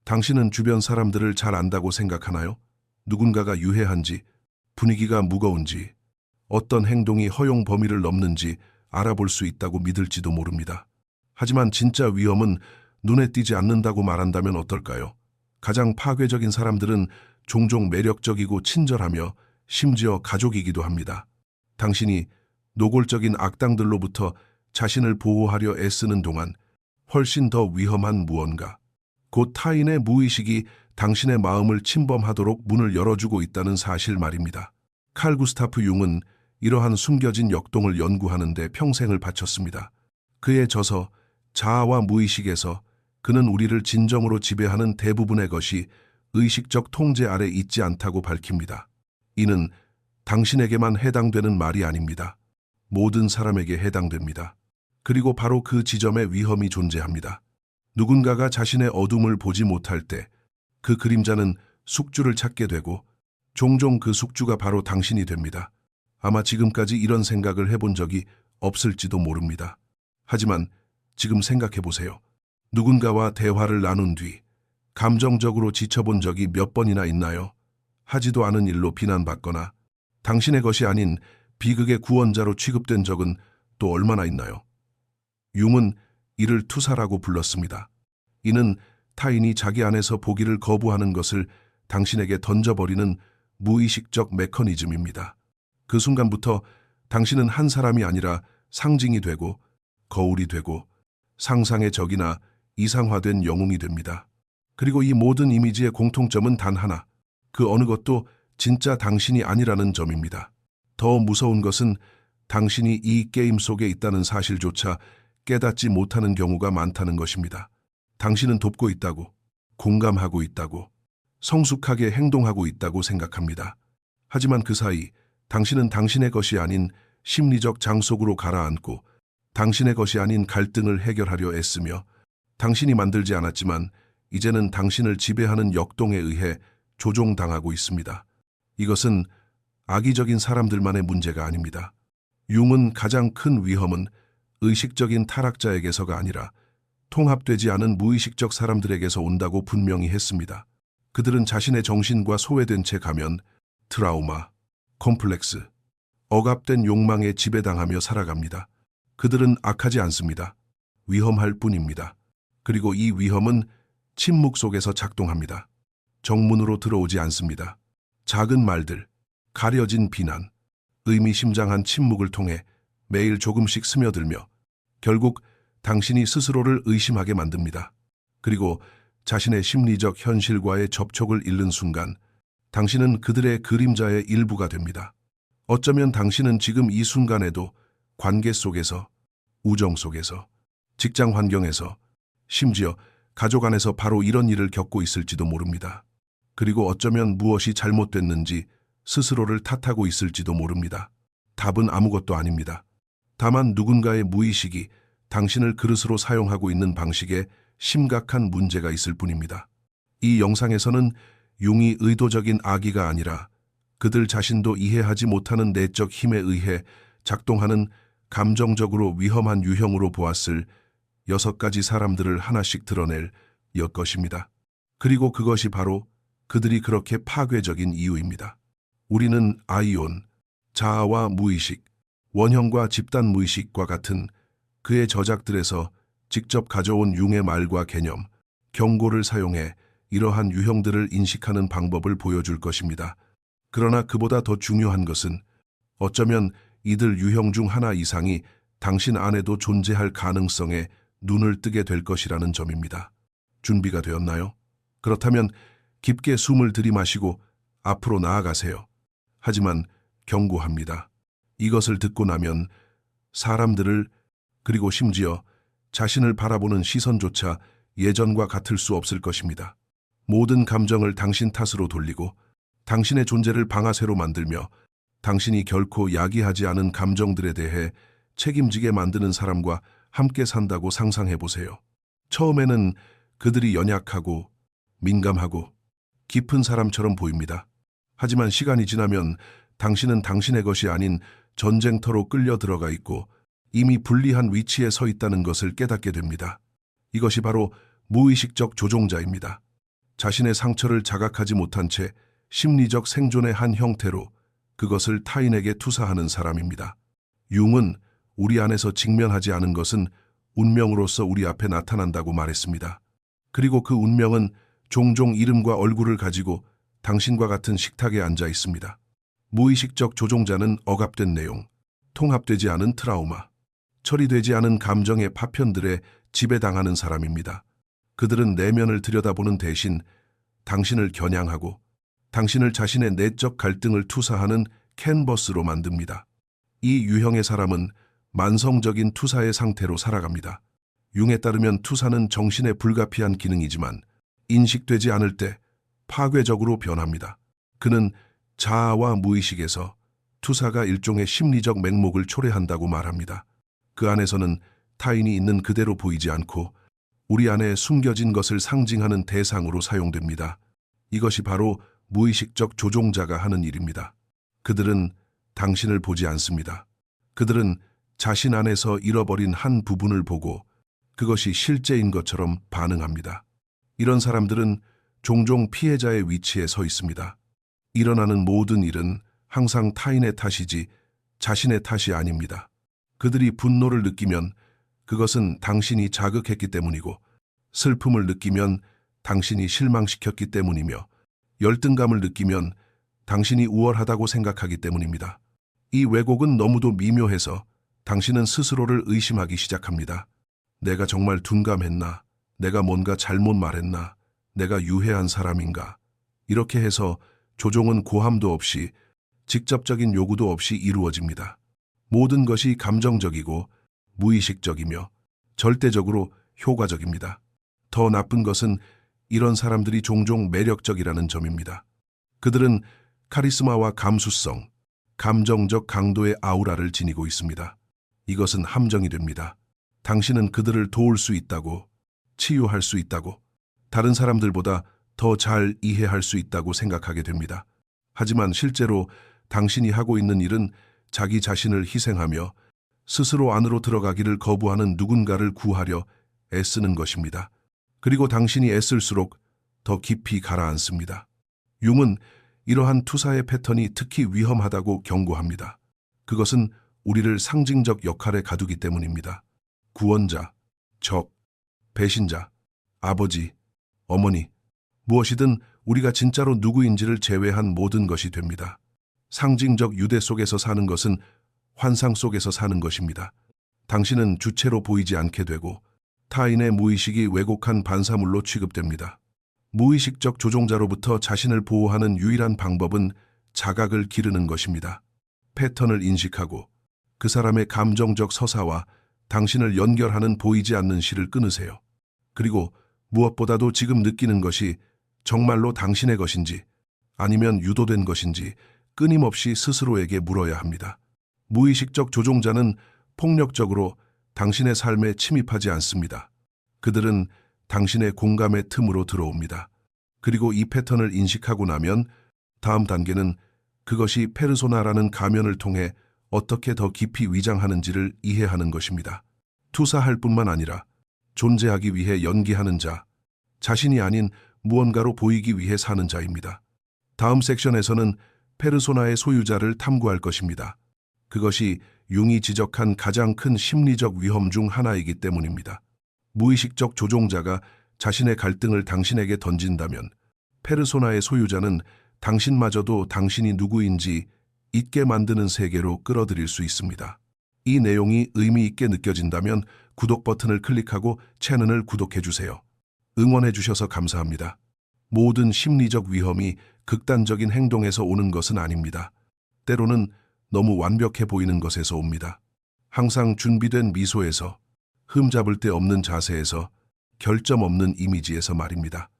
당신은 주변 사람들을 잘 안다고 생각하나요? 누군가가 유해한지, 분위기가 무거운지, 어떤 행동이 허용 범위를 넘는지 알아볼 수 있다고 믿을지도 모릅니다. 하지만 진짜 위험은 눈에 띄지 않는다고 말한다면 어떨까요? 가장 파괴적인 사람들은 종종 매력적이고 친절하며 심지어 가족이기도 합니다. 당신이 노골적인 악당들로부터 자신을 보호하려 애쓰는 동안 훨씬 더 위험한 무언가, 곧 타인의 무의식이 당신의 마음을 침범하도록 문을 열어주고 있다는 사실 말입니다. 칼 구스타프 융은 이러한 숨겨진 역동을 연구하는 데 평생을 바쳤습니다. 그의 저서 자아와 무의식에서 그는 우리를 진정으로 지배하는 대부분의 것이 의식적 통제 아래 있지 않다고 밝힙니다. 이는 당신에게만 해당되는 말이 아닙니다. 모든 사람에게 해당됩니다. 그리고 바로 그 지점에 위험이 존재합니다. 누군가가 자신의 어둠을 보지 못할 때 그 그림자는 숙주를 찾게 되고 종종 그 숙주가 바로 당신이 됩니다. 아마 지금까지 이런 생각을 해본 적이 없을지도 모릅니다. 하지만 지금 생각해 보세요. 누군가와 대화를 나눈 뒤 감정적으로 지쳐본 적이 몇 번이나 있나요? 하지도 않은 일로 비난받거나 당신의 것이 아닌 비극의 구원자로 취급된 적은 또 얼마나 있나요? 융은 이를 투사라고 불렀습니다. 이는 타인이 자기 안에서 보기를 거부하는 것을 당신에게 던져버리는 무의식적 메커니즘입니다. 그 순간부터 당신은 한 사람이 아니라 상징이 되고 거울이 되고 상상의 적이나 이상화된 영웅이 됩니다. 그리고 이 모든 이미지의 공통점은 단 하나, 그 어느 것도 진짜 당신이 아니라는 점입니다. 더 무서운 것은 당신이 이 게임 속에 있다는 사실조차 깨닫지 못하는 경우가 많다는 것입니다. 당신은 돕고 있다고, 공감하고 있다고, 성숙하게 행동하고 있다고 생각합니다. 하지만 그 사이 당신은 당신의 것이 아닌 심리적 장속으로 가라앉고 당신의 것이 아닌 갈등을 해결하려 애쓰며 당신이 만들지 않았지만 이제는 당신을 지배하는 역동에 의해 조종당하고 있습니다. 이것은 악의적인 사람들만의 문제가 아닙니다. 융은 가장 큰 위험은 의식적인 타락자에게서가 아니라 통합되지 않은 무의식적 사람들에게서 온다고 분명히 했습니다. 그들은 자신의 정신과 소외된 채 가면 트라우마, 컴플렉스, 억압된 욕망에 지배당하며 살아갑니다. 그들은 악하지 않습니다. 위험할 뿐입니다. 그리고 이 위험은 침묵 속에서 작동합니다. 정문으로 들어오지 않습니다. 작은 말들, 가려진 비난, 의미심장한 침묵을 통해 매일 조금씩 스며들며 결국 당신이 스스로를 의심하게 만듭니다. 그리고 자신의 심리적 현실과의 접촉을 잃는 순간 당신은 그들의 그림자의 일부가 됩니다. 어쩌면 당신은 지금 이 순간에도 관계 속에서, 우정 속에서, 직장 환경에서, 심지어 가족 안에서 바로 이런 일을 겪고 있을지도 모릅니다. 그리고 어쩌면 무엇이 잘못됐는지 스스로를 탓하고 있을지도 모릅니다. 답은 아무것도 아닙니다. 다만 누군가의 무의식이 당신을 그릇으로 사용하고 있는 방식에 심각한 문제가 있을 뿐입니다. 이 영상에서는 융이 의도적인 악의가 아니라 그들 자신도 이해하지 못하는 내적 힘에 의해 작동하는 감정적으로 위험한 유형으로 보았을 6가지 사람들을 하나씩 드러낼 것입니다. 그리고 그것이 바로 그들이 그렇게 파괴적인 이유입니다. 우리는 아이온, 자아와 무의식, 원형과 집단 무의식과 같은 그의 저작들에서 직접 가져온 융의 말과 개념, 경고를 사용해 이러한 유형들을 인식하는 방법을 보여줄 것입니다. 그러나 그보다 더 중요한 것은 어쩌면 이들 유형 중 하나 이상이 당신 안에도 존재할 가능성에 눈을 뜨게 될 것이라는 점입니다. 준비가 되었나요? 그렇다면 깊게 숨을 들이마시고 앞으로 나아가세요. 하지만 경고합니다. 이것을 듣고 나면 사람들을 그리고 심지어 자신을 바라보는 시선조차 예전과 같을 수 없을 것입니다. 모든 감정을 당신 탓으로 돌리고 당신의 존재를 방아쇠로 만들며 당신이 결코 야기하지 않은 감정들에 대해 책임지게 만드는 사람과 함께 산다고 상상해 보세요. 처음에는 그들이 연약하고 민감하고 깊은 사람처럼 보입니다. 하지만 시간이 지나면 당신은 당신의 것이 아닌 전쟁터로 끌려 들어가 있고 이미 불리한 위치에 서 있다는 것을 깨닫게 됩니다. 이것이 바로 무의식적 조종자입니다. 자신의 상처를 자각하지 못한 채 심리적 생존의 한 형태로 그것을 타인에게 투사하는 사람입니다. 융은 우리 안에서 직면하지 않은 것은 운명으로서 우리 앞에 나타난다고 말했습니다. 그리고 그 운명은 종종 이름과 얼굴을 가지고 당신과 같은 식탁에 앉아 있습니다. 무의식적 조종자는 억압된 내용, 통합되지 않은 트라우마, 처리되지 않은 감정의 파편들에 지배당하는 사람입니다. 그들은 내면을 들여다보는 대신 당신을 겨냥하고 당신을 자신의 내적 갈등을 투사하는 캔버스로 만듭니다. 이 유형의 사람은 만성적인 투사의 상태로 살아갑니다. 융에 따르면 투사는 정신의 불가피한 기능이지만 인식되지 않을 때 파괴적으로 변합니다. 그는 자아와 무의식에서 투사가 일종의 심리적 맹목을 초래한다고 말합니다. 그 안에서는 타인이 있는 그대로 보이지 않고 우리 안에 숨겨진 것을 상징하는 대상으로 사용됩니다. 이것이 바로 무의식적 조종자가 하는 일입니다. 그들은 당신을 보지 않습니다. 그들은 자신 안에서 잃어버린 한 부분을 보고 그것이 실제인 것처럼 반응합니다. 이런 사람들은 종종 피해자의 위치에 서 있습니다. 일어나는 모든 일은 항상 타인의 탓이지 자신의 탓이 아닙니다. 그들이 분노를 느끼면 그것은 당신이 자극했기 때문이고, 슬픔을 느끼면 당신이 실망시켰기 때문이며, 열등감을 느끼면 당신이 우월하다고 생각하기 때문입니다. 이 왜곡은 너무도 미묘해서 당신은 스스로를 의심하기 시작합니다. 내가 정말 둔감했나? 내가 뭔가 잘못 말했나? 내가 유해한 사람인가? 이렇게 해서 조종은 고함도 없이 직접적인 요구도 없이 이루어집니다. 모든 것이 감정적이고 무의식적이며 절대적으로 효과적입니다. 더 나쁜 것은 이런 사람들이 종종 매력적이라는 점입니다. 그들은 카리스마와 감수성, 감정적 강도의 아우라를 지니고 있습니다. 이것은 함정이 됩니다. 당신은 그들을 도울 수 있다고, 치유할 수 있다고, 다른 사람들보다 더 잘 이해할 수 있다고 생각하게 됩니다. 하지만 실제로 당신이 하고 있는 일은 자기 자신을 희생하며 스스로 안으로 들어가기를 거부하는 누군가를 구하려 애쓰는 것입니다. 그리고 당신이 애쓸수록 더 깊이 가라앉습니다. 융은 이러한 투사의 패턴이 특히 위험하다고 경고합니다. 그것은 우리를 상징적 역할에 가두기 때문입니다. 구원자, 적, 배신자, 아버지, 어머니, 무엇이든 우리가 진짜로 누구인지를 제외한 모든 것이 됩니다. 상징적 유대 속에서 사는 것은 환상 속에서 사는 것입니다. 당신은 주체로 보이지 않게 되고 타인의 무의식이 왜곡한 반사물로 취급됩니다. 무의식적 조종자로부터 자신을 보호하는 유일한 방법은 자각을 기르는 것입니다. 패턴을 인식하고 그 사람의 감정적 서사와 당신을 연결하는 보이지 않는 실을 끊으세요. 그리고 무엇보다도 지금 느끼는 것이 정말로 당신의 것인지 아니면 유도된 것인지 끊임없이 스스로에게 물어야 합니다. 무의식적 조종자는 폭력적으로 당신의 삶에 침입하지 않습니다. 그들은 당신의 공감의 틈으로 들어옵니다. 그리고 이 패턴을 인식하고 나면 다음 단계는 그것이 페르소나라는 가면을 통해 어떻게 더 깊이 위장하는지를 이해하는 것입니다. 투사할 뿐만 아니라 존재하기 위해 연기하는 자, 자신이 아닌 무언가로 보이기 위해 사는 자입니다. 다음 섹션에서는 페르소나의 소유자를 탐구할 것입니다. 그것이 융이 지적한 가장 큰 심리적 위험 중 하나이기 때문입니다. 무의식적 조종자가 자신의 갈등을 당신에게 던진다면 페르소나의 소유자는 당신마저도 당신이 누구인지 잊게 만드는 세계로 끌어들일 수 있습니다. 이 내용이 의미 있게 느껴진다면 구독 버튼을 클릭하고 채널을 구독해주세요. 응원해주셔서 감사합니다. 모든 심리적 위험이 극단적인 행동에서 오는 것은 아닙니다. 때로는 너무 완벽해 보이는 것에서 옵니다. 항상 준비된 미소에서, 흠잡을 데 없는 자세에서, 결점 없는 이미지에서 말입니다.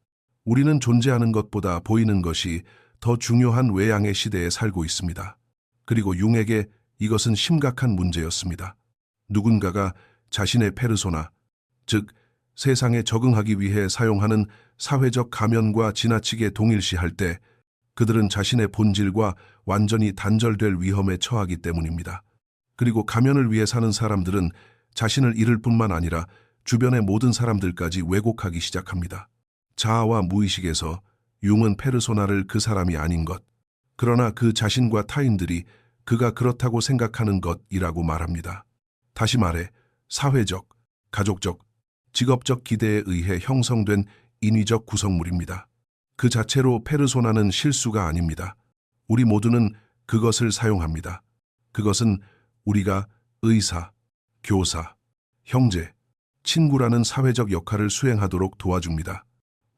우리는 존재하는 것보다 보이는 것이 더 중요한 외양의 시대에 살고 있습니다. 그리고 융에게 이것은 심각한 문제였습니다. 누군가가 자신의 페르소나, 즉 세상에 적응하기 위해 사용하는 사회적 가면과 지나치게 동일시할 때 그들은 자신의 본질과 완전히 단절될 위험에 처하기 때문입니다. 그리고 가면을 위해 사는 사람들은 자신을 잃을 뿐만 아니라 주변의 모든 사람들까지 왜곡하기 시작합니다. 자아와 무의식에서 융은 페르소나를 그 사람이 아닌 것, 그러나 그 자신과 타인들이 그가 그렇다고 생각하는 것이라고 말합니다. 다시 말해 사회적, 가족적, 직업적 기대에 의해 형성된 인위적 구성물입니다. 그 자체로 페르소나는 실수가 아닙니다. 우리 모두는 그것을 사용합니다. 그것은 우리가 의사, 교사, 형제, 친구라는 사회적 역할을 수행하도록 도와줍니다.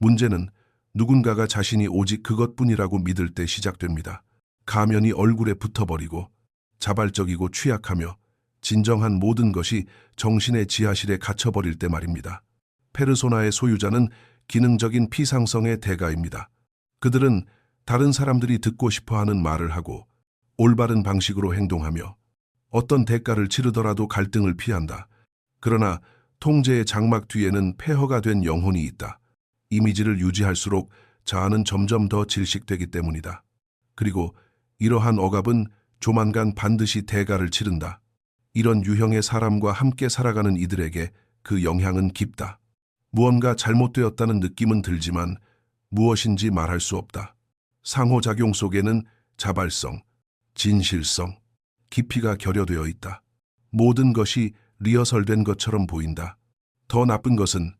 문제는 누군가가 자신이 오직 그것뿐이라고 믿을 때 시작됩니다. 가면이 얼굴에 붙어버리고 자발적이고 취약하며 진정한 모든 것이 정신의 지하실에 갇혀버릴 때 말입니다. 페르소나의 소유자는 기능적인 피상성의 대가입니다. 그들은 다른 사람들이 듣고 싶어하는 말을 하고 올바른 방식으로 행동하며 어떤 대가를 치르더라도 갈등을 피한다. 그러나 통제의 장막 뒤에는 폐허가 된 영혼이 있다. 이미지를 유지할수록 자아는 점점 더 질식되기 때문이다. 그리고 이러한 억압은 조만간 반드시 대가를 치른다. 이런 유형의 사람과 함께 살아가는 이들에게 그 영향은 깊다. 무언가 잘못되었다는 느낌은 들지만 무엇인지 말할 수 없다. 상호작용 속에는 자발성, 진실성, 깊이가 결여되어 있다. 모든 것이 리허설된 것처럼 보인다. 더 나쁜 것은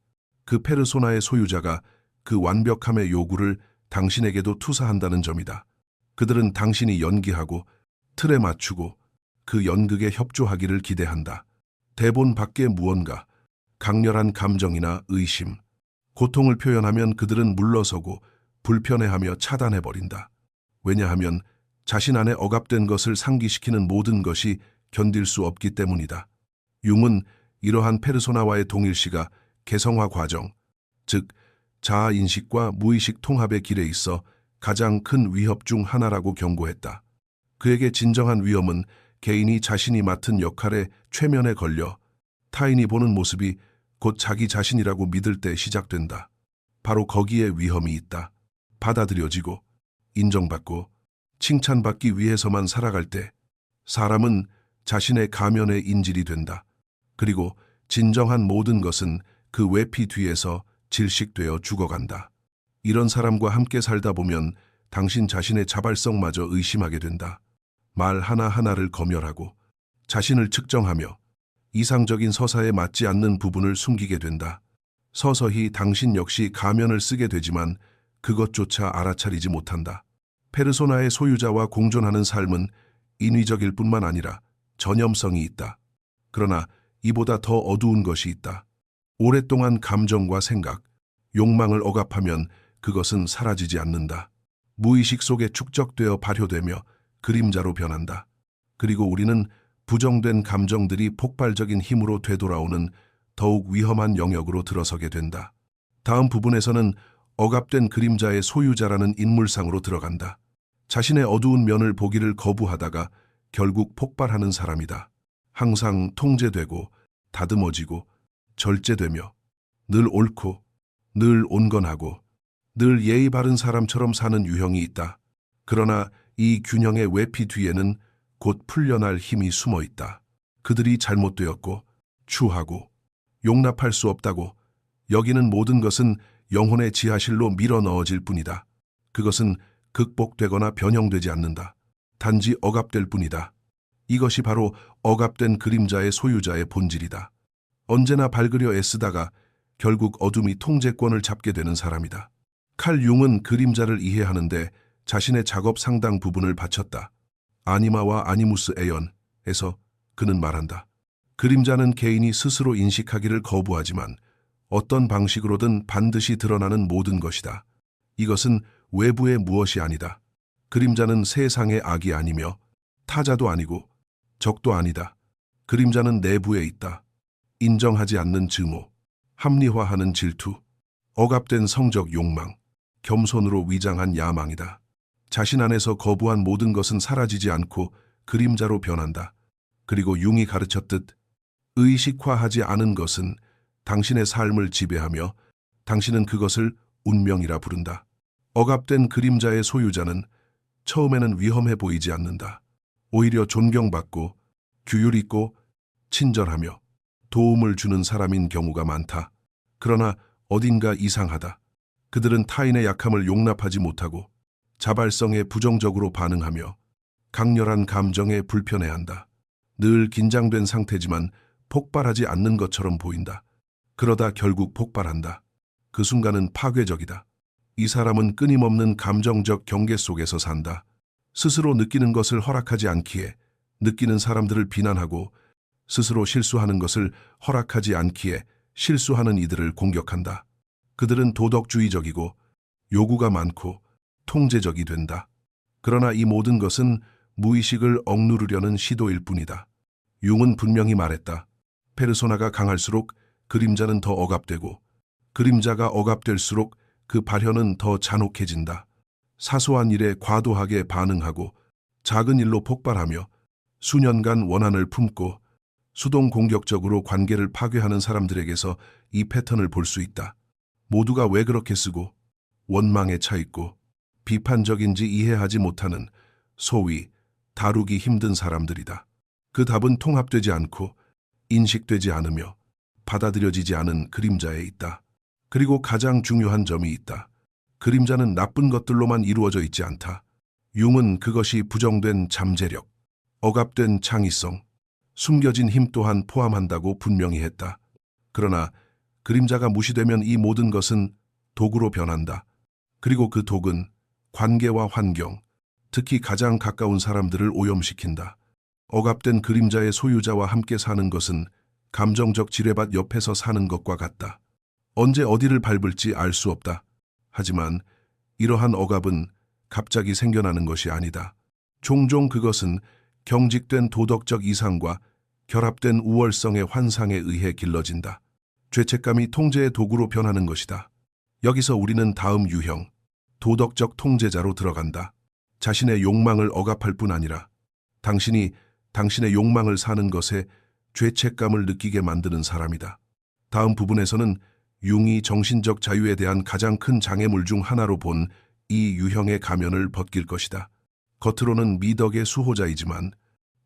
그 페르소나의 소유자가 그 완벽함의 요구를 당신에게도 투사한다는 점이다. 그들은 당신이 연기하고 틀에 맞추고 그 연극에 협조하기를 기대한다. 대본 밖의 무언가, 강렬한 감정이나 의심, 고통을 표현하면 그들은 물러서고 불편해하며 차단해버린다. 왜냐하면 자신 안에 억압된 것을 상기시키는 모든 것이 견딜 수 없기 때문이다. 융은 이러한 페르소나와의 동일시가 개성화 과정, 즉 자아인식과 무의식 통합의 길에 있어 가장 큰 위협 중 하나라고 경고했다. 그에게 진정한 위험은 개인이 자신이 맡은 역할의 최면에 걸려 타인이 보는 모습이 곧 자기 자신이라고 믿을 때 시작된다. 바로 거기에 위험이 있다. 받아들여지고 인정받고 칭찬받기 위해서만 살아갈 때 사람은 자신의 가면의 인질이 된다. 그리고 진정한 모든 것은 그 외피 뒤에서 질식되어 죽어간다. 이런 사람과 함께 살다 보면 당신 자신의 자발성마저 의심하게 된다. 말 하나하나를 검열하고 자신을 측정하며 이상적인 서사에 맞지 않는 부분을 숨기게 된다. 서서히 당신 역시 가면을 쓰게 되지만 그것조차 알아차리지 못한다. 페르소나의 소유자와 공존하는 삶은 인위적일 뿐만 아니라 전염성이 있다. 그러나 이보다 더 어두운 것이 있다. 오랫동안 감정과 생각, 욕망을 억압하면 그것은 사라지지 않는다. 무의식 속에 축적되어 발효되며 그림자로 변한다. 그리고 우리는 부정된 감정들이 폭발적인 힘으로 되돌아오는 더욱 위험한 영역으로 들어서게 된다. 다음 부분에서는 억압된 그림자의 소유자라는 인물상으로 들어간다. 자신의 어두운 면을 보기를 거부하다가 결국 폭발하는 사람이다. 항상 통제되고 다듬어지고 절제되며 늘 옳고 늘 온건하고 늘 예의 바른 사람처럼 사는 유형이 있다. 그러나 이 균형의 외피 뒤에는 곧 풀려날 힘이 숨어 있다. 그들이 잘못되었고 추하고 용납할 수 없다고 여기는 모든 것은 영혼의 지하실로 밀어 넣어질 뿐이다. 그것은 극복되거나 변형되지 않는다. 단지 억압될 뿐이다. 이것이 바로 억압된 그림자의 소유자의 본질이다. 언제나 밝으려 애쓰다가 결국 어둠이 통제권을 잡게 되는 사람이다. 칼 융은 그림자를 이해하는데 자신의 작업 상당 부분을 바쳤다. 아니마와 아니무스 에연에서 그는 말한다. 그림자는 개인이 스스로 인식하기를 거부하지만 어떤 방식으로든 반드시 드러나는 모든 것이다. 이것은 외부의 무엇이 아니다. 그림자는 세상의 악이 아니며 타자도 아니고 적도 아니다. 그림자는 내부에 있다. 인정하지 않는 증오, 합리화하는 질투, 억압된 성적 욕망, 겸손으로 위장한 야망이다. 자신 안에서 거부한 모든 것은 사라지지 않고 그림자로 변한다. 그리고 융이 가르쳤듯 의식화하지 않은 것은 당신의 삶을 지배하며 당신은 그것을 운명이라 부른다. 억압된 그림자의 소유자는 처음에는 위험해 보이지 않는다. 오히려 존경받고 규율 있고 친절하며 도움을 주는 사람인 경우가 많다. 그러나 어딘가 이상하다. 그들은 타인의 약함을 용납하지 못하고 자발성에 부정적으로 반응하며 강렬한 감정에 불편해한다. 늘 긴장된 상태지만 폭발하지 않는 것처럼 보인다. 그러다 결국 폭발한다. 그 순간은 파괴적이다. 이 사람은 끊임없는 감정적 경계 속에서 산다. 스스로 느끼는 것을 허락하지 않기에 느끼는 사람들을 비난하고 스스로 실수하는 것을 허락하지 않기에 실수하는 이들을 공격한다. 그들은 도덕주의적이고 요구가 많고 통제적이 된다. 그러나 이 모든 것은 무의식을 억누르려는 시도일 뿐이다. 융은 분명히 말했다. 페르소나가 강할수록 그림자는 더 억압되고 그림자가 억압될수록 그 발현은 더 잔혹해진다. 사소한 일에 과도하게 반응하고 작은 일로 폭발하며 수년간 원한을 품고 수동 공격적으로 관계를 파괴하는 사람들에게서 이 패턴을 볼 수 있다. 모두가 왜 그렇게 쓰고 원망에 차 있고 비판적인지 이해하지 못하는 소위 다루기 힘든 사람들이다. 그 답은 통합되지 않고 인식되지 않으며 받아들여지지 않은 그림자에 있다. 그리고 가장 중요한 점이 있다. 그림자는 나쁜 것들로만 이루어져 있지 않다. 융은 그것이 부정된 잠재력, 억압된 창의성, 숨겨진 힘 또한 포함한다고 분명히 했다. 그러나 그림자가 무시되면 이 모든 것은 독으로 변한다. 그리고 그 독은 관계와 환경, 특히 가장 가까운 사람들을 오염시킨다. 억압된 그림자의 소유자와 함께 사는 것은 감정적 지뢰밭 옆에서 사는 것과 같다. 언제 어디를 밟을지 알 수 없다. 하지만 이러한 억압은 갑자기 생겨나는 것이 아니다. 종종 그것은 경직된 도덕적 이상과 결합된 우월성의 환상에 의해 길러진다. 죄책감이 통제의 도구로 변하는 것이다. 여기서 우리는 다음 유형, 도덕적 통제자로 들어간다. 자신의 욕망을 억압할 뿐 아니라 당신이 당신의 욕망을 사는 것에 죄책감을 느끼게 만드는 사람이다. 다음 부분에서는 융이 정신적 자유에 대한 가장 큰 장애물 중 하나로 본 이 유형의 가면을 벗길 것이다. 겉으로는 미덕의 수호자이지만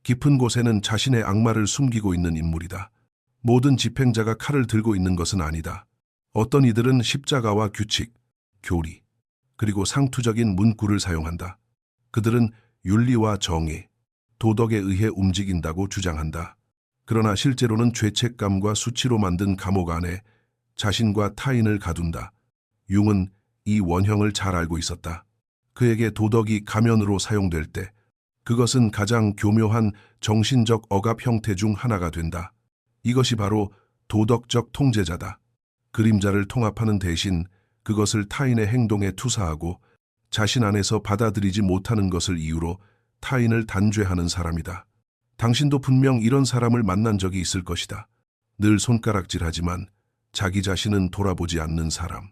깊은 곳에는 자신의 악마를 숨기고 있는 인물이다. 모든 집행자가 칼을 들고 있는 것은 아니다. 어떤 이들은 십자가와 규칙, 교리, 그리고 상투적인 문구를 사용한다. 그들은 윤리와 정의, 도덕에 의해 움직인다고 주장한다. 그러나 실제로는 죄책감과 수치로 만든 감옥 안에 자신과 타인을 가둔다. 융은 이 원형을 잘 알고 있었다. 그에게 도덕이 가면으로 사용될 때 그것은 가장 교묘한 정신적 억압 형태 중 하나가 된다. 이것이 바로 도덕적 통제자다. 그림자를 통합하는 대신 그것을 타인의 행동에 투사하고 자신 안에서 받아들이지 못하는 것을 이유로 타인을 단죄하는 사람이다. 당신도 분명 이런 사람을 만난 적이 있을 것이다. 늘 손가락질하지만 자기 자신은 돌아보지 않는 사람.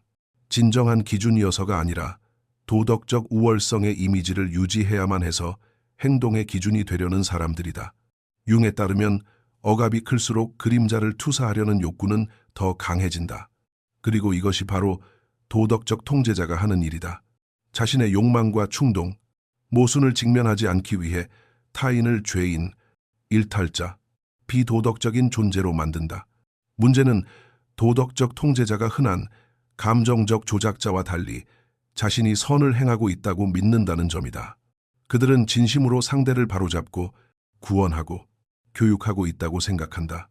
진정한 기준이어서가 아니라 도덕적 우월성의 이미지를 유지해야만 해서 행동의 기준이 되려는 사람들이다. 융에 따르면 억압이 클수록 그림자를 투사하려는 욕구는 더 강해진다. 그리고 이것이 바로 도덕적 통제자가 하는 일이다. 자신의 욕망과 충동, 모순을 직면하지 않기 위해 타인을 죄인, 일탈자, 비도덕적인 존재로 만든다. 문제는 도덕적 통제자가 흔한 감정적 조작자와 달리 자신이 선을 행하고 있다고 믿는다는 점이다. 그들은 진심으로 상대를 바로잡고 구원하고 교육하고 있다고 생각한다.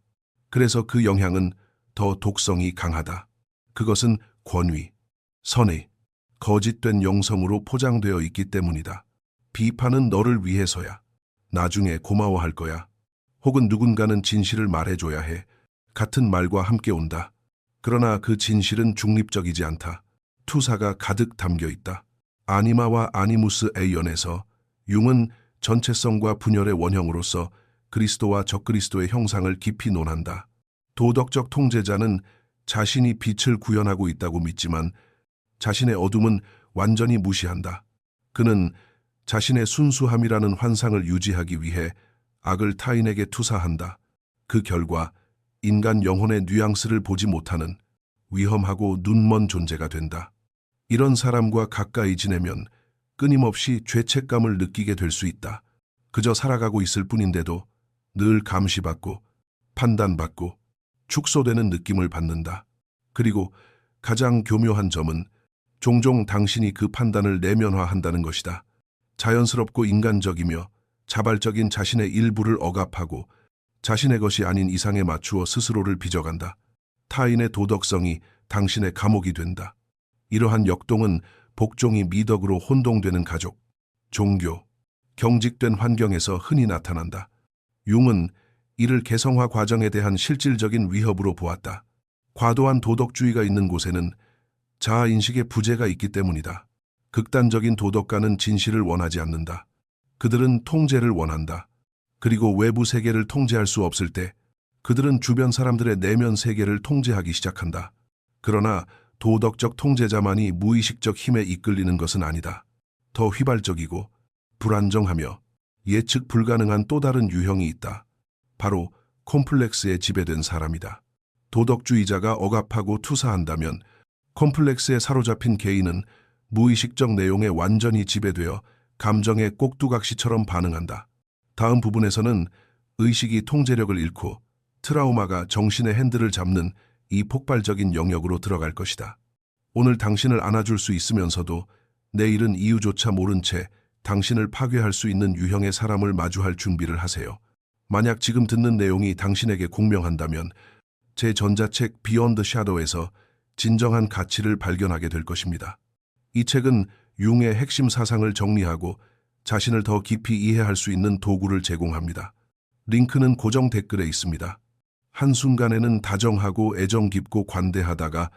그래서 그 영향은 더 독성이 강하다. 그것은 권위, 선의, 거짓된 영성으로 포장되어 있기 때문이다. 비판은 너를 위해서야. 나중에 고마워할 거야. 혹은 누군가는 진실을 말해줘야 해. 같은 말과 함께 온다. 그러나 그 진실은 중립적이지 않다. 투사가 가득 담겨 있다. 아니마와 아니무스 A연에서 융은 전체성과 분열의 원형으로서 그리스도와 적그리스도의 형상을 깊이 논한다. 도덕적 통제자는 자신이 빛을 구현하고 있다고 믿지만 자신의 어둠은 완전히 무시한다. 그는 자신의 순수함이라는 환상을 유지하기 위해 악을 타인에게 투사한다. 그 결과 인간 영혼의 뉘앙스를 보지 못하는 위험하고 눈먼 존재가 된다. 이런 사람과 가까이 지내면 끊임없이 죄책감을 느끼게 될 수 있다. 그저 살아가고 있을 뿐인데도 늘 감시받고 판단받고 축소되는 느낌을 받는다. 그리고 가장 교묘한 점은 종종 당신이 그 판단을 내면화한다는 것이다. 자연스럽고 인간적이며 자발적인 자신의 일부를 억압하고 자신의 것이 아닌 이상에 맞추어 스스로를 빚어간다. 타인의 도덕성이 당신의 감옥이 된다. 이러한 역동은 복종이 미덕으로 혼동되는 가족, 종교, 경직된 환경에서 흔히 나타난다. 융은 이를 개성화 과정에 대한 실질적인 위협으로 보았다. 과도한 도덕주의가 있는 곳에는 자아인식의 부재가 있기 때문이다. 극단적인 도덕가는 진실을 원하지 않는다. 그들은 통제를 원한다. 그리고 외부 세계를 통제할 수 없을 때 그들은 주변 사람들의 내면 세계를 통제하기 시작한다. 그러나 도덕적 통제자만이 무의식적 힘에 이끌리는 것은 아니다. 더 휘발적이고 불안정하며 예측 불가능한 또 다른 유형이 있다. 바로 콤플렉스에 지배된 사람이다. 도덕주의자가 억압하고 투사한다면 콤플렉스에 사로잡힌 개인은 무의식적 내용에 완전히 지배되어 감정의 꼭두각시처럼 반응한다. 다음 부분에서는 의식이 통제력을 잃고 트라우마가 정신의 핸들을 잡는 이 폭발적인 영역으로 들어갈 것이다. 오늘 당신을 안아줄 수 있으면서도 내일은 이유조차 모른 채 당신을 파괴할 수 있는 유형의 사람을 마주할 준비를 하세요. 만약 지금 듣는 내용이 당신에게 공명한다면 제 전자책 비욘드 샤도우에서 진정한 가치를 발견하게 될 것입니다. 이 책은 융의 핵심 사상을 정리하고 자신을 더 깊이 이해할 수 있는 도구를 제공합니다. 링크는 고정 댓글에 있습니다. 한순간에는 다정하고 애정 깊고 관대하다가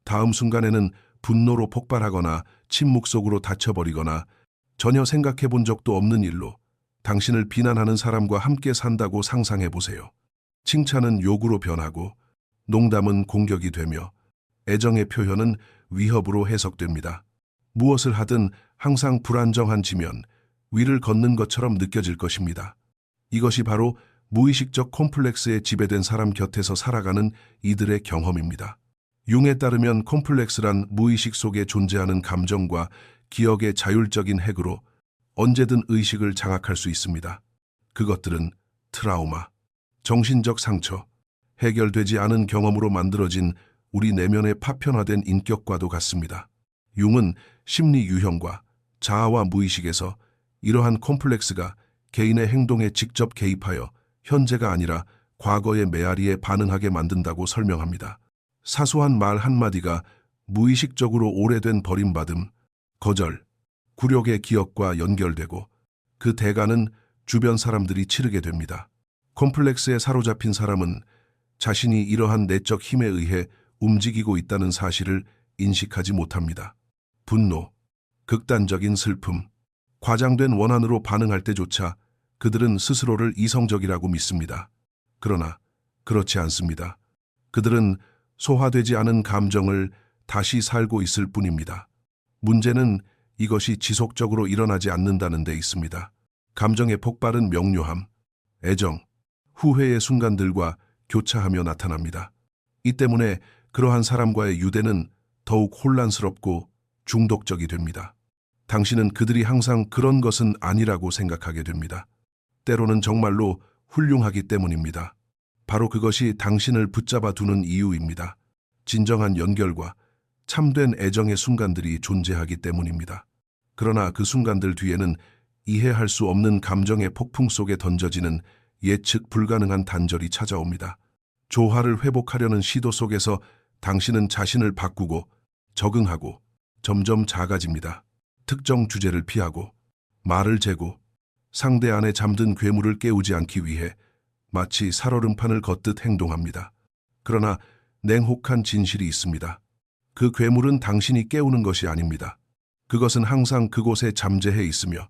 다음 순간에는 분노로 폭발하거나 침묵 속으로 닫혀버리거나 전혀 생각해 본 적도 없는 일로 당신을 비난하는 사람과 함께 산다고 상상해 보세요. 칭찬은 욕으로 변하고 농담은 공격이 되며 애정의 표현은 위협으로 해석됩니다. 무엇을 하든 항상 불안정한 지면 위를 걷는 것처럼 느껴질 것입니다. 이것이 바로 무의식적 콤플렉스에 지배된 사람 곁에서 살아가는 이들의 경험입니다. 융에 따르면 콤플렉스란 무의식 속에 존재하는 감정과 기억의 자율적인 핵으로 언제든 의식을 장악할 수 있습니다. 그것들은 트라우마, 정신적 상처, 해결되지 않은 경험으로 만들어진 우리 내면의 파편화된 인격과도 같습니다. 융은 심리 유형과 자아와 무의식에서 이러한 콤플렉스가 개인의 행동에 직접 개입하여 현재가 아니라 과거의 메아리에 반응하게 만든다고 설명합니다. 사소한 말 한마디가 무의식적으로 오래된 버림받음, 거절, 굴욕의 기억과 연결되고 그 대가는 주변 사람들이 치르게 됩니다. 콤플렉스에 사로잡힌 사람은 자신이 이러한 내적 힘에 의해 움직이고 있다는 사실을 인식하지 못합니다. 분노, 극단적인 슬픔, 과장된 원한으로 반응할 때조차 그들은 스스로를 이성적이라고 믿습니다. 그러나 그렇지 않습니다. 그들은 소화되지 않은 감정을 다시 살고 있을 뿐입니다. 문제는 이것이 지속적으로 일어나지 않는다는 데 있습니다. 감정의 폭발은 명료함, 애정, 후회의 순간들과 교차하며 나타납니다. 이 때문에 그러한 사람과의 유대는 더욱 혼란스럽고 중독적이 됩니다. 당신은 그들이 항상 그런 것은 아니라고 생각하게 됩니다. 때로는 정말로 훌륭하기 때문입니다. 바로 그것이 당신을 붙잡아 두는 이유입니다. 진정한 연결과 참된 애정의 순간들이 존재하기 때문입니다. 그러나 그 순간들 뒤에는 이해할 수 없는 감정의 폭풍 속에 던져지는 예측 불가능한 단절이 찾아옵니다. 조화를 회복하려는 시도 속에서 당신은 자신을 바꾸고 적응하고 점점 작아집니다. 특정 주제를 피하고 말을 재고 상대 안에 잠든 괴물을 깨우지 않기 위해 마치 살얼음판을 걷듯 행동합니다. 그러나 냉혹한 진실이 있습니다. 그 괴물은 당신이 깨우는 것이 아닙니다. 그것은 항상 그곳에 잠재해 있으며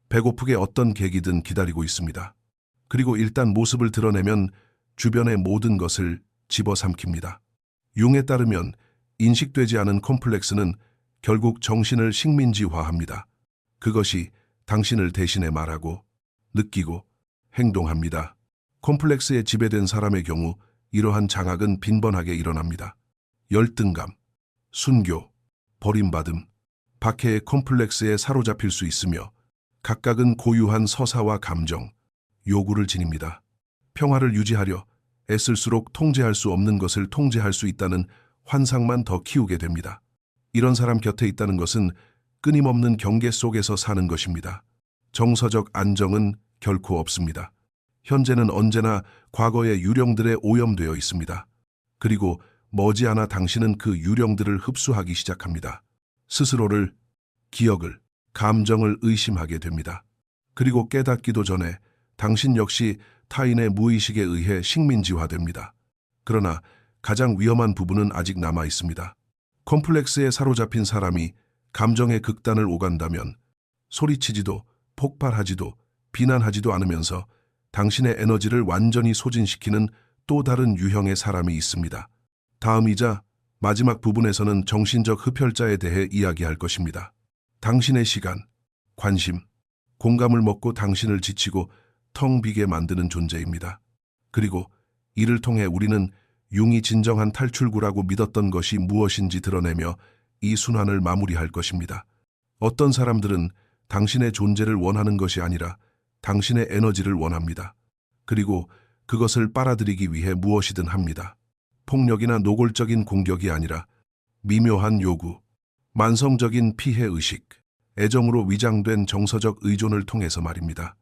배고프게 어떤 계기든 기다리고 있습니다. 그리고 일단 모습을 드러내면 주변의 모든 것을 집어삼킵니다. 융에 따르면 인식되지 않은 콤플렉스는 결국 정신을 식민지화합니다. 그것이 당신을 대신해 말하고 느끼고 행동합니다. 콤플렉스에 지배된 사람의 경우 이러한 장악은 빈번하게 일어납니다. 열등감, 순교, 버림받음, 박해의 콤플렉스에 사로잡힐 수 있으며 각각은 고유한 서사와 감정, 요구를 지닙니다. 평화를 유지하려 애쓸수록 통제할 수 없는 것을 통제할 수 있다는 환상만 더 키우게 됩니다. 이런 사람 곁에 있다는 것은 끊임없는 경계 속에서 사는 것입니다. 정서적 안정은 결코 없습니다. 현재는 언제나 과거의 유령들에 오염되어 있습니다. 그리고 머지않아 당신은 그 유령들을 흡수하기 시작합니다. 스스로를, 기억을, 감정을 의심하게 됩니다. 그리고 깨닫기도 전에 당신 역시 타인의 무의식에 의해 식민지화됩니다. 그러나 가장 위험한 부분은 아직 남아 있습니다. 콤플렉스에 사로잡힌 사람이 감정의 극단을 오간다면 소리치지도 폭발하지도 비난하지도 않으면서 당신의 에너지를 완전히 소진시키는 또 다른 유형의 사람이 있습니다. 다음이자 마지막 부분에서는 정신적 흡혈자에 대해 이야기할 것입니다. 당신의 시간, 관심, 공감을 먹고 당신을 지치고 텅 비게 만드는 존재입니다. 그리고 이를 통해 우리는 융이 진정한 탈출구라고 믿었던 것이 무엇인지 드러내며 이 순환을 마무리할 것입니다. 어떤 사람들은 당신의 존재를 원하는 것이 아니라 당신의 에너지를 원합니다. 그리고 그것을 빨아들이기 위해 무엇이든 합니다. 폭력이나 노골적인 공격이 아니라 미묘한 요구, 만성적인 피해의식, 애정으로 위장된 정서적 의존을 통해서 말입니다.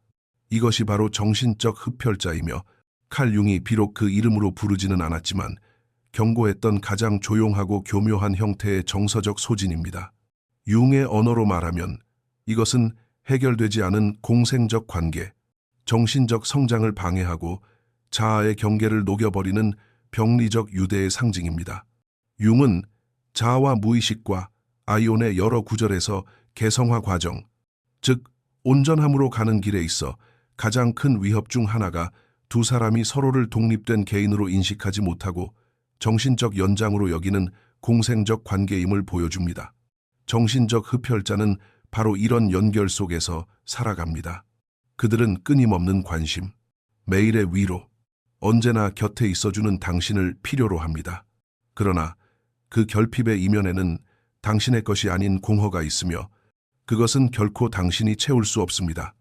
이것이 바로 정신적 흡혈자이며 칼 융이 비록 그 이름으로 부르지는 않았지만 경고했던 가장 조용하고 교묘한 형태의 정서적 소진입니다. 융의 언어로 말하면 이것은 해결되지 않은 공생적 관계, 정신적 성장을 방해하고 자아의 경계를 녹여버리는 병리적 유대의 상징입니다. 융은 자아와 무의식과 아이온의 여러 구절에서 개성화 과정, 즉 온전함으로 가는 길에 있어 가장 큰 위협 중 하나가 두 사람이 서로를 독립된 개인으로 인식하지 못하고 정신적 연장으로 여기는 공생적 관계임을 보여줍니다. 정신적 흡혈자는 바로 이런 연결 속에서 살아갑니다. 그들은 끊임없는 관심, 매일의 위로, 언제나 곁에 있어주는 당신을 필요로 합니다. 그러나 그 결핍의 이면에는 당신의 것이 아닌 공허가 있으며 그것은 결코 당신이 채울 수 없습니다.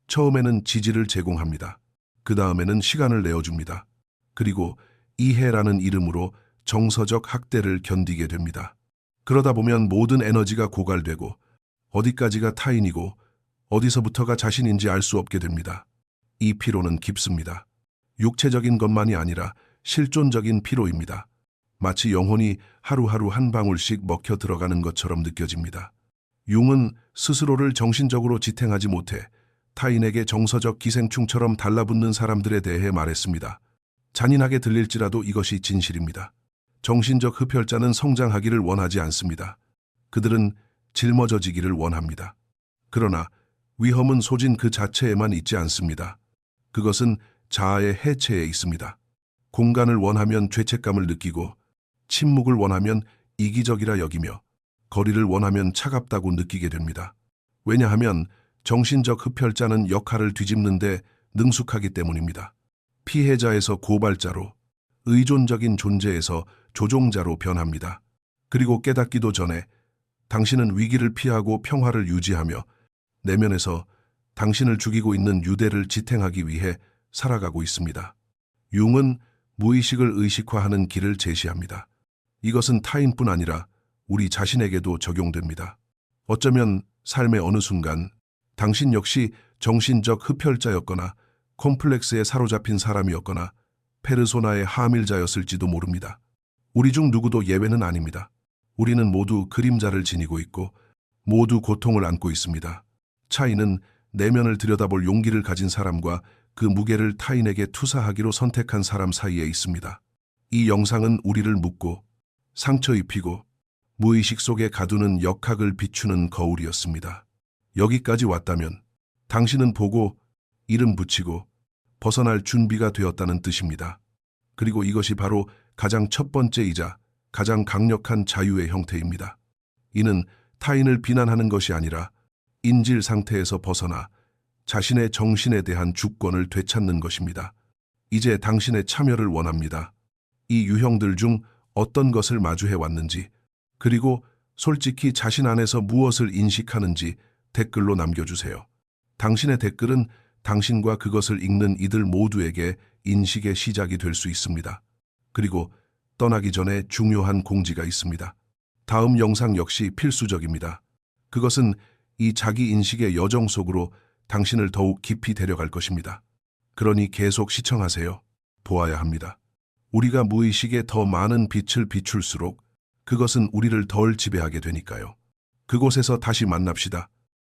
처음에는 지지를 제공합니다. 그 다음에는 시간을 내어줍니다. 그리고 이해라는 이름으로 정서적 학대를 견디게 됩니다. 그러다 보면 모든 에너지가 고갈되고 어디까지가 타인이고 어디서부터가 자신인지 알 수 없게 됩니다. 이 피로는 깊습니다. 육체적인 것만이 아니라 실존적인 피로입니다. 마치 영혼이 하루하루 한 방울씩 먹혀 들어가는 것처럼 느껴집니다. 융은 스스로를 정신적으로 지탱하지 못해 타인에게 정서적 기생충처럼 달라붙는 사람들에 대해 말했습니다. 잔인하게 들릴지라도 이것이 진실입니다. 정신적 흡혈자는 성장하기를 원하지 않습니다. 그들은 짊어져지기를 원합니다. 그러나 위험은 소진 그 자체에만 있지 않습니다. 그것은 자아의 해체에 있습니다. 공간을 원하면 죄책감을 느끼고 침묵을 원하면 이기적이라 여기며 거리를 원하면 차갑다고 느끼게 됩니다. 왜냐하면 정신적 흡혈자는 역할을 뒤집는데 능숙하기 때문입니다. 피해자에서 고발자로, 의존적인 존재에서 조종자로 변합니다. 그리고 깨닫기도 전에 당신은 위기를 피하고 평화를 유지하며 내면에서 당신을 죽이고 있는 유대를 지탱하기 위해 살아가고 있습니다. 융은 무의식을 의식화하는 길을 제시합니다. 이것은 타인뿐 아니라 우리 자신에게도 적용됩니다. 어쩌면 삶의 어느 순간 당신 역시 정신적 흡혈자였거나 콤플렉스에 사로잡힌 사람이었거나 페르소나의 하밀자였을지도 모릅니다. 우리 중 누구도 예외는 아닙니다. 우리는 모두 그림자를 지니고 있고 모두 고통을 안고 있습니다. 차이는 내면을 들여다볼 용기를 가진 사람과 그 무게를 타인에게 투사하기로 선택한 사람 사이에 있습니다. 이 영상은 우리를 묶고 상처 입히고 무의식 속에 가두는 역학을 비추는 거울이었습니다. 여기까지 왔다면 당신은 보고 이름 붙이고 벗어날 준비가 되었다는 뜻입니다. 그리고 이것이 바로 가장 첫 번째이자 가장 강력한 자유의 형태입니다. 이는 타인을 비난하는 것이 아니라 인질 상태에서 벗어나 자신의 정신에 대한 주권을 되찾는 것입니다. 이제 당신의 참여를 원합니다. 이 유형들 중 어떤 것을 마주해 왔는지, 그리고 솔직히 자신 안에서 무엇을 인식하는지 댓글로 남겨주세요. 당신의 댓글은 당신과 그것을 읽는 이들 모두에게 인식의 시작이 될 수 있습니다. 그리고 떠나기 전에 중요한 공지가 있습니다. 다음 영상 역시 필수적입니다. 그것은 이 자기 인식의 여정 속으로 당신을 더욱 깊이 데려갈 것입니다. 그러니 계속 시청하세요. 보아야 합니다. 우리가 무의식에 더 많은 빛을 비출수록 그것은 우리를 덜 지배하게 되니까요. 그곳에서 다시 만납시다.